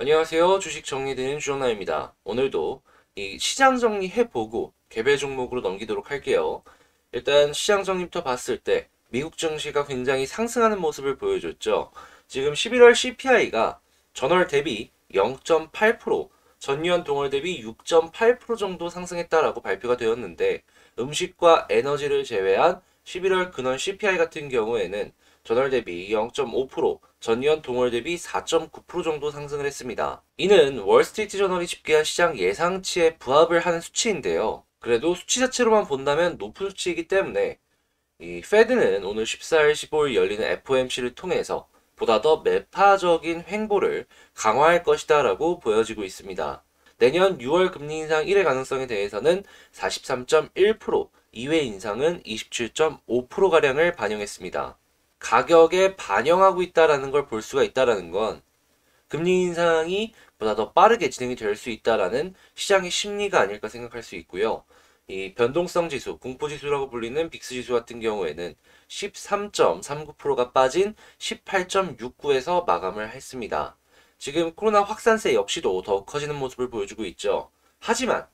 안녕하세요. 주식 정리되는 주정남입니다. 오늘도 이 시장 정리해보고 개별 종목으로 넘기도록 할게요. 일단 시장 정리부터 봤을 때 미국 증시가 굉장히 상승하는 모습을 보여줬죠. 지금 11월 CPI가 전월 대비 0.8%, 전년 동월 대비 6.8% 정도 상승했다라고 발표가 되었는데 음식과 에너지를 제외한 11월 근원 CPI 같은 경우에는 전월 대비 0.5%, 전년 동월 대비 4.9% 정도 상승을 했습니다. 이는 월스트리트 저널이 집계한 시장 예상치에 부합을 하는 수치인데요. 그래도 수치 자체로만 본다면 높은 수치이기 때문에 이 페드는 오늘 14일, 15일 열리는 FOMC를 통해서 보다 더 매파적인 횡보를 강화할 것이다 라고 보여지고 있습니다. 내년 6월 금리 인상 1회 가능성에 대해서는 43.1%, 2회 인상은 27.5%가량을 반영했습니다. 가격에 반영하고 있다라는 걸 볼 수가 있다라는 건 금리 인상이 보다 더 빠르게 진행이 될 수 있다라는 시장의 심리가 아닐까 생각할 수 있고요. 이 변동성 지수, 공포 지수라고 불리는 빅스 지수 같은 경우에는 13.39%가 빠진 18.69에서 마감을 했습니다. 지금 코로나 확산세 역시도 더욱 커지는 모습을 보여주고 있죠. 하지만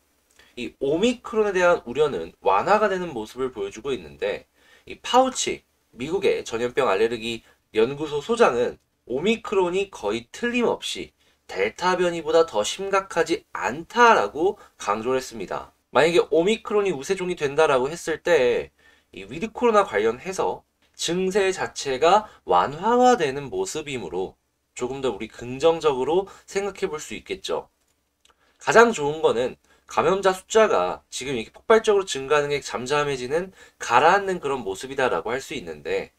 이 오미크론에 대한 우려는 완화가 되는 모습을 보여주고 있는데 이 파우치 미국의 전염병 알레르기 연구소 소장은 오미크론이 거의 틀림없이 델타 변이보다 더 심각하지 않다라고 강조를 했습니다. 만약에 오미크론이 우세종이 된다라고 했을 때 이 위드 코로나 관련해서 증세 자체가 완화가 되는 모습이므로 조금 더 우리 긍정적으로 생각해 볼 수 있겠죠. 가장 좋은 거는 감염자 숫자가 지금 이렇게 폭발적으로 증가하는 게 잠잠해지는 가라앉는 그런 모습이다라고 할 수 있는데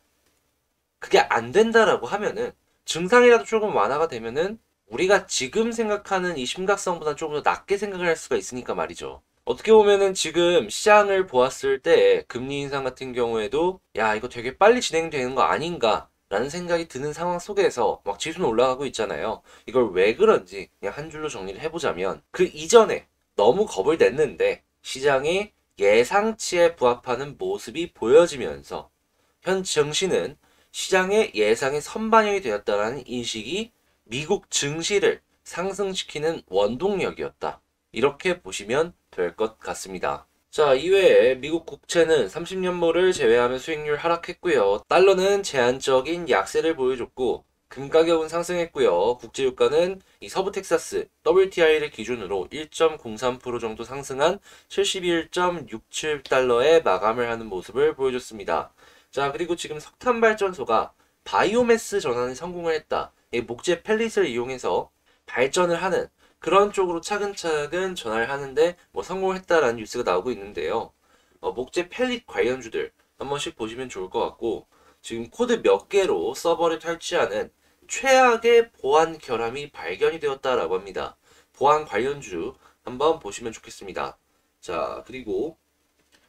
그게 안 된다라고 하면은 증상이라도 조금 완화가 되면은 우리가 지금 생각하는 이 심각성보다 조금 더 낮게 생각을 할 수가 있으니까 말이죠. 어떻게 보면은 지금 시장을 보았을 때 금리 인상 같은 경우에도 야 이거 되게 빨리 진행되는 거 아닌가 라는 생각이 드는 상황 속에서 막 지수는 올라가고 있잖아요. 이걸 왜 그런지 그냥 한 줄로 정리를 해보자면 그 이전에 너무 겁을 냈는데 시장의 예상치에 부합하는 모습이 보여지면서 현 증시는 시장의 예상에 선반영이 되었다는 인식이 미국 증시를 상승시키는 원동력이었다. 이렇게 보시면 될 것 같습니다. 자, 이외에 미국 국채는 30년물을 제외하면 수익률 하락했고요. 달러는 제한적인 약세를 보여줬고 금 가격은 상승했고요. 국제유가는 이 서부 텍사스 WTI를 기준으로 1.03% 정도 상승한 71.67달러에 마감을 하는 모습을 보여줬습니다. 자, 그리고 지금 석탄 발전소가 바이오매스 전환에 성공을 했다. 이 목재 펠릿을 이용해서 발전을 하는 그런 쪽으로 차근차근 전환을 하는데 뭐 성공을 했다라는 뉴스가 나오고 있는데요. 목재 펠릿 관련주들 한 번씩 보시면 좋을 것 같고 지금 코드 몇 개로 서버를 탈취하는 최악의 보안 결함이 발견이 되었다라고 합니다. 보안 관련주 한번 보시면 좋겠습니다. 자, 그리고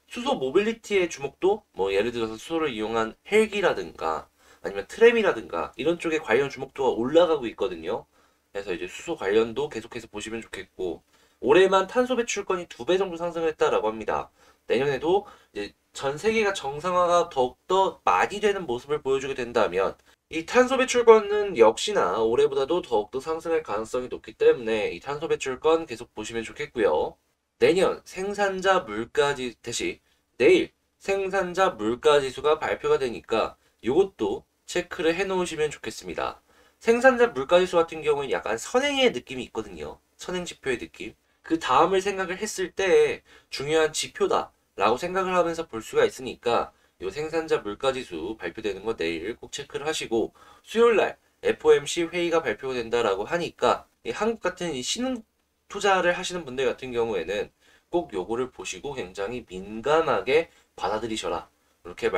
수소 모빌리티의 주목도 뭐 예를 들어서 수소를 이용한 헬기라든가 아니면 트램이라든가 이런 쪽에 관련 주목도가 올라가고 있거든요. 그래서 이제 수소 관련도 계속해서 보시면 좋겠고 올해만 탄소 배출권이 2배 정도 상승을 했다라고 합니다. 내년에도 이제 전 세계가 정상화가 더욱더 많이 되는 모습을 보여주게 된다면 이 탄소 배출권은 역시나 올해보다도 더욱더 상승할 가능성이 높기 때문에 이 탄소 배출권 계속 보시면 좋겠고요. 내년 생산자 물가지 대신 내일 생산자 물가지수가 발표가 되니까 이것도 체크를 해 놓으시면 좋겠습니다. 생산자 물가지수 같은 경우는 약간 선행의 느낌이 있거든요. 선행 지표의 느낌. 그 다음을 생각을 했을 때 중요한 지표다라고 생각을 하면서 볼 수가 있으니까 이 생산자 물가지수 발표되는 거 내일 꼭 체크를 하시고 수요일 날 FOMC 회의가 발표가 된다라고 하니까 이 한국 같은 이 신흥 투자를 하시는 분들 같은 경우에는 꼭 요거를 보시고 굉장히 민감하게 받아들이셔라. 이렇게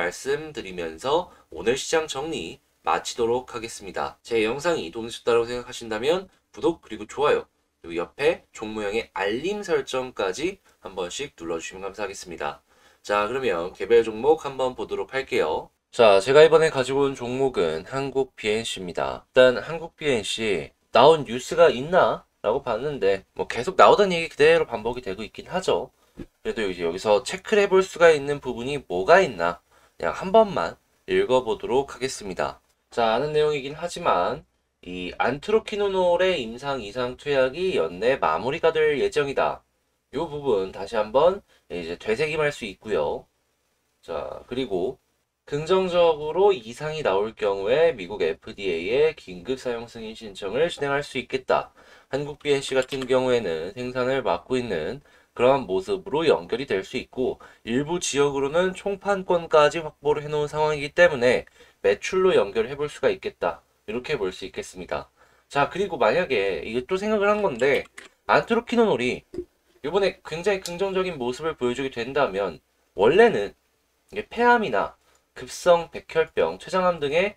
말씀드리면서 오늘 시장 정리 마치도록 하겠습니다. 제 영상이 도움이 되셨다고 생각하신다면 구독 그리고 좋아요 그리고 옆에 종모형의 알림 설정까지 한 번씩 눌러주시면 감사하겠습니다. 자, 그러면 개별 종목 한번 보도록 할게요. 자, 제가 이번에 가지고 온 종목은 한국 BNC입니다. 일단 한국 BNC 나온 뉴스가 있나? 라고 봤는데 뭐 계속 나오던 얘기 그대로 반복이 되고 있긴 하죠. 그래도 이제 여기서 체크를 해볼 수가 있는 부분이 뭐가 있나 그냥 한 번만 읽어보도록 하겠습니다. 자, 아는 내용이긴 하지만 이 안트로키노놀의 임상 이상 투약이 연내 마무리가 될 예정이다. 이 부분 다시 한번 이제 되새김할 수 있고요. 자, 그리고 긍정적으로 이상이 나올 경우에 미국 FDA에 긴급 사용 승인 신청을 진행할 수 있겠다. 한국 BNC 같은 경우에는 생산을 맡고 있는 그러한 모습으로 연결이 될 수 있고 일부 지역으로는 총판권까지 확보를 해놓은 상황이기 때문에 매출로 연결해 볼 수가 있겠다. 이렇게 볼 수 있겠습니다. 자, 그리고 만약에 이게 또 생각을 한 건데 안트로키노놀이 이번에 굉장히 긍정적인 모습을 보여주게 된다면 원래는 이게 폐암이나 급성 백혈병, 췌장암 등의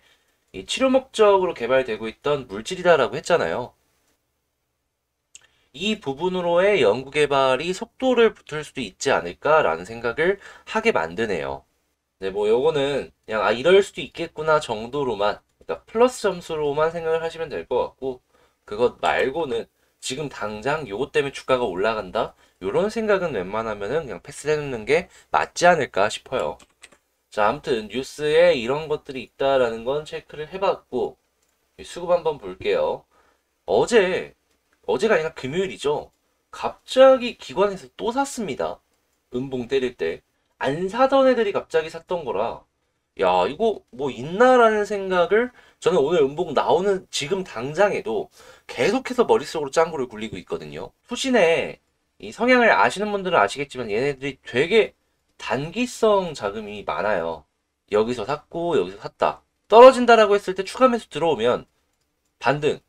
이 치료 목적으로 개발되고 있던 물질이다라고 했잖아요. 이 부분으로의 연구 개발이 속도를 붙을 수도 있지 않을까라는 생각을 하게 만드네요. 네, 뭐 요거는 그냥 이럴 수도 있겠구나 정도로만, 그러니까 플러스 점수로만 생각을 하시면 될 것 같고, 그것 말고는 지금 당장 요것 때문에 주가가 올라간다? 요런 생각은 웬만하면은 그냥 패스해놓는 게 맞지 않을까 싶어요. 자, 아무튼 뉴스에 이런 것들이 있다라는 건 체크를 해봤고, 수급 한번 볼게요. 어제, 어제가 아니라 금요일이죠. 갑자기 기관에서 또 샀습니다. 음봉 때릴 때. 안 사던 애들이 갑자기 샀던 거라, 야, 이거 뭐 있나라는 생각을 저는 오늘 음봉 나오는 지금 당장에도 계속해서 머릿속으로 짱구를 굴리고 있거든요. 투신의 이 성향을 아시는 분들은 아시겠지만 얘네들이 되게 단기성 자금이 많아요. 여기서 샀고 여기서 샀다. 떨어진다라고 했을 때 추가 매수 들어오면 반등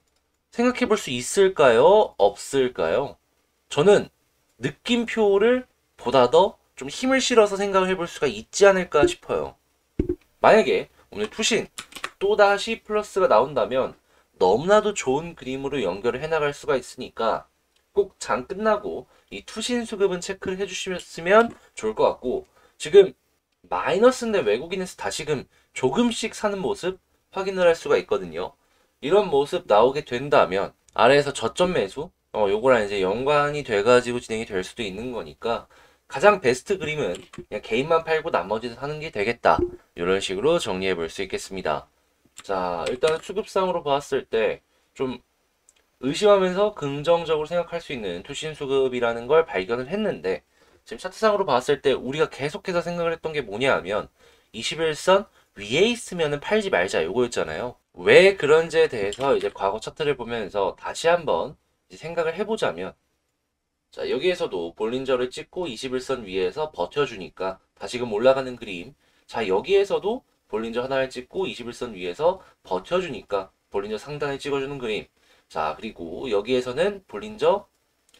생각해 볼 수 있을까요? 없을까요? 저는 느낌표를 보다 더 좀 힘을 실어서 생각을 해볼 수가 있지 않을까 싶어요. 만약에 오늘 투신 또다시 플러스가 나온다면 너무나도 좋은 그림으로 연결을 해나갈 수가 있으니까 꼭 장 끝나고 이 투신 수급은 체크를 해주셨으면 좋을 것 같고, 지금 마이너스인데 외국인에서 다시금 조금씩 사는 모습 확인을 할 수가 있거든요. 이런 모습 나오게 된다면 아래에서 저점 매수 요거랑 이제 연관이 돼가지고 진행이 될 수도 있는 거니까 가장 베스트 그림은 그냥 개인만 팔고 나머지는 사는 게 되겠다. 이런 식으로 정리해 볼 수 있겠습니다. 자, 일단 수급상으로 봤을 때 좀 의심하면서 긍정적으로 생각할 수 있는 투신 수급이라는 걸 발견을 했는데, 지금 차트상으로 봤을 때 우리가 계속해서 생각을 했던 게 뭐냐 하면 21선 위에 있으면 팔지 말자 요거였잖아요. 왜 그런지에 대해서 이제 과거 차트를 보면서 다시 한번 이제 생각을 해보자면, 자, 여기에서도 볼린저를 찍고 21선 위에서 버텨주니까 다시금 올라가는 그림. 자, 여기에서도 볼린저 하나를 찍고 21선 위에서 버텨주니까 볼린저 상단을 찍어주는 그림. 자, 그리고 여기에서는 볼린저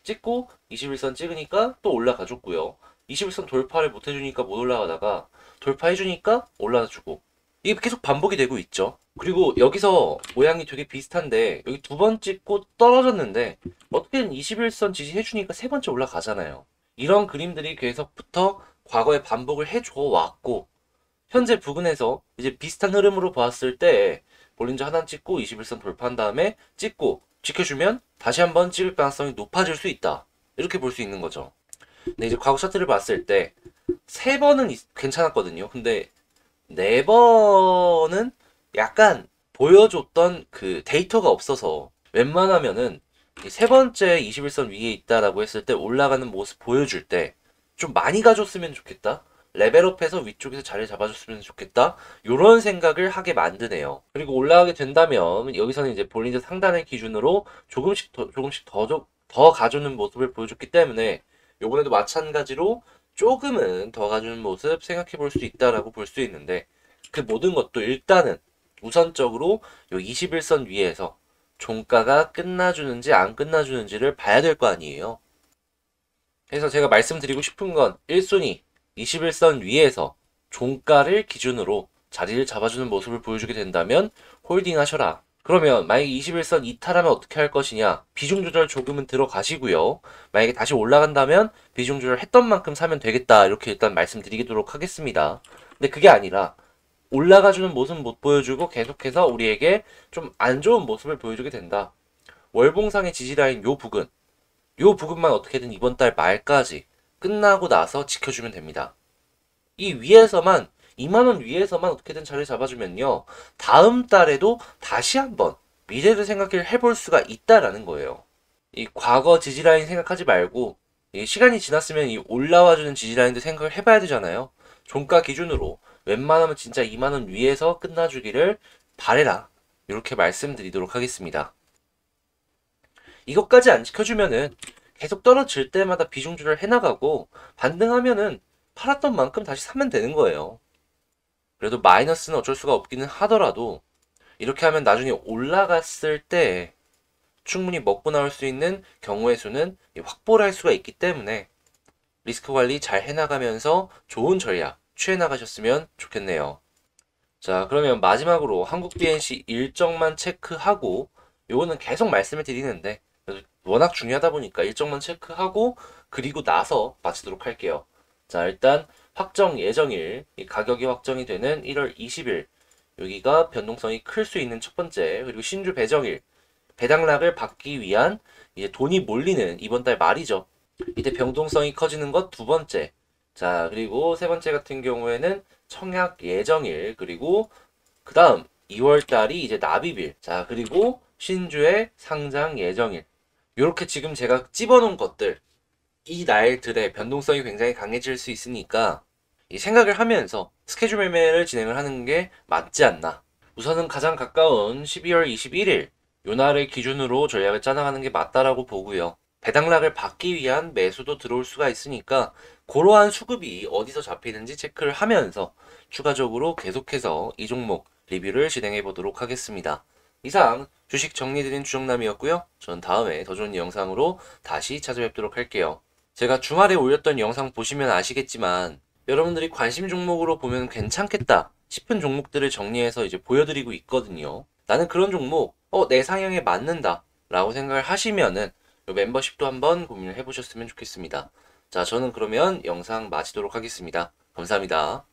찍고 21선 찍으니까 또 올라가줬고요. 21선 돌파를 못 해주니까 못 올라가다가 돌파해주니까 올라가주고, 이게 계속 반복이 되고 있죠. 그리고 여기서 모양이 되게 비슷한데 여기 두 번 찍고 떨어졌는데 어떻게든 21선 지지해주니까 세 번째 올라가잖아요. 이런 그림들이 계속부터 과거에 반복을 해줘 왔고, 현재 부근에서 이제 비슷한 흐름으로 봤을 때 볼린저 하나 찍고 21선 돌파한 다음에 찍고 지켜주면 다시 한번 찍을 가능성이 높아질 수 있다. 이렇게 볼 수 있는 거죠. 근데 이제 과거 차트를 봤을 때 세 번은 괜찮았거든요. 근데 네 번은 약간 보여줬던 그 데이터가 없어서 웬만하면은 세 번째 21선 위에 있다라고 했을 때 올라가는 모습 보여줄 때 좀 많이 가줬으면 좋겠다. 레벨업해서 위쪽에서 자리 잡아줬으면 좋겠다. 요런 생각을 하게 만드네요. 그리고 올라가게 된다면 여기서는 이제 볼린저 상단을 기준으로 조금씩 더 가주는 모습을 보여줬기 때문에 요번에도 마찬가지로 조금은 더 가주는 모습 생각해 볼 수 있다라고 볼 수 있는데, 그 모든 것도 일단은 우선적으로 요 21선 위에서 종가가 끝나주는지 안 끝나주는지를 봐야 될 거 아니에요. 그래서 제가 말씀드리고 싶은 건 1순위 21선 위에서 종가를 기준으로 자리를 잡아주는 모습을 보여주게 된다면 홀딩 하셔라. 그러면 만약에 21선 이탈하면 어떻게 할 것이냐? 비중 조절 조금은 들어가시고요. 만약에 다시 올라간다면 비중 조절 했던 만큼 사면 되겠다. 이렇게 일단 말씀드리도록 하겠습니다. 근데 그게 아니라 올라가주는 모습 못 보여주고 계속해서 우리에게 좀 안 좋은 모습을 보여주게 된다. 월봉상의 지지라인 요 부분만 어떻게든 이번 달 말까지 끝나고 나서 지켜주면 됩니다. 이 위에서만 2만원 위에서만 어떻게든 자리 잡아주면요, 다음 달에도 다시 한번 미래를 생각을 해볼 수가 있다라는 거예요. 이 과거 지지라인 생각하지 말고 이 시간이 지났으면 이 올라와주는 지지라인도 생각을 해봐야 되잖아요. 종가 기준으로 웬만하면 진짜 2만원 위에서 끝나주기를 바래라. 이렇게 말씀드리도록 하겠습니다. 이것까지 안 지켜주면은 계속 떨어질 때마다 비중 조절 해나가고 반등하면은 팔았던 만큼 다시 사면 되는 거예요. 그래도 마이너스는 어쩔 수가 없기는 하더라도 이렇게 하면 나중에 올라갔을 때 충분히 먹고 나올 수 있는 경우의 수는 확보를 할 수가 있기 때문에 리스크 관리 잘 해나가면서 좋은 전략 취해나가셨으면 좋겠네요. 자, 그러면 마지막으로 한국 BNC 일정만 체크하고, 요거는 계속 말씀을 드리는데 워낙 중요하다 보니까 일정만 체크하고 그리고 나서 마치도록 할게요. 자, 일단 확정 예정일, 이 가격이 확정이 되는 1월 20일, 여기가 변동성이 클 수 있는 첫 번째. 그리고 신주 배정일, 배당락을 받기 위한 이제 돈이 몰리는 이번 달 말이죠. 이때 변동성이 커지는 것 두 번째. 자, 그리고 세 번째 같은 경우에는 청약 예정일, 그리고 그 다음 2월 달이 이제 납입일. 자, 그리고 신주의 상장 예정일. 요렇게 지금 제가 집어놓은 것들, 이 날들의 변동성이 굉장히 강해질 수 있으니까 이 생각을 하면서 스케줄 매매를 진행을 하는 게 맞지 않나. 우선은 가장 가까운 12월 21일 요 날을 기준으로 전략을 짜나가는 게 맞다라고 보고요. 배당락을 받기 위한 매수도 들어올 수가 있으니까 그러한 수급이 어디서 잡히는지 체크를 하면서 추가적으로 계속해서 이 종목 리뷰를 진행해 보도록 하겠습니다. 이상 주식 정리드린 주정남이었고요. 전 다음에 더 좋은 영상으로 다시 찾아뵙도록 할게요. 제가 주말에 올렸던 영상 보시면 아시겠지만 여러분들이 관심 종목으로 보면 괜찮겠다 싶은 종목들을 정리해서 이제 보여드리고 있거든요. 나는 그런 종목 내 상향에 맞는다 라고 생각을 하시면은 요 멤버십도 한번 고민을 해보셨으면 좋겠습니다. 자, 저는 그러면 영상 마치도록 하겠습니다. 감사합니다.